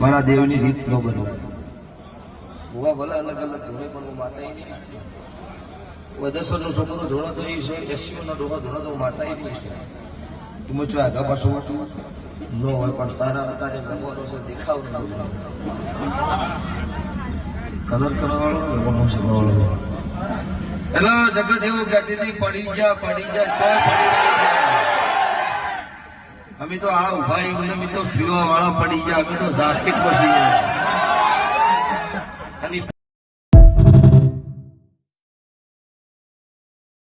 મારા દેવની રીત ન બનો ભૂવા ભલે અલગ અલગ ધોળે પણ હું માતા નહીં. 10 નો છોકરો ધોળો ધોઈ છે, 80 નો ડોહો ધોળો તો માતા નહીં છે. તું મચો આગા પાછું નો હોય પણ તારા અત્યારે ભગવાનો છે દેખાવ કલર કરવાવાળો ભગવાનો છે બોલો. હેલો જગત એવું કહેતી હતી પડી જા છો પડી જાય. અમે તો આ ઉભા અમે તો પીવા વાળા પડી ગયા, અમે તો ઝાકીટ પછી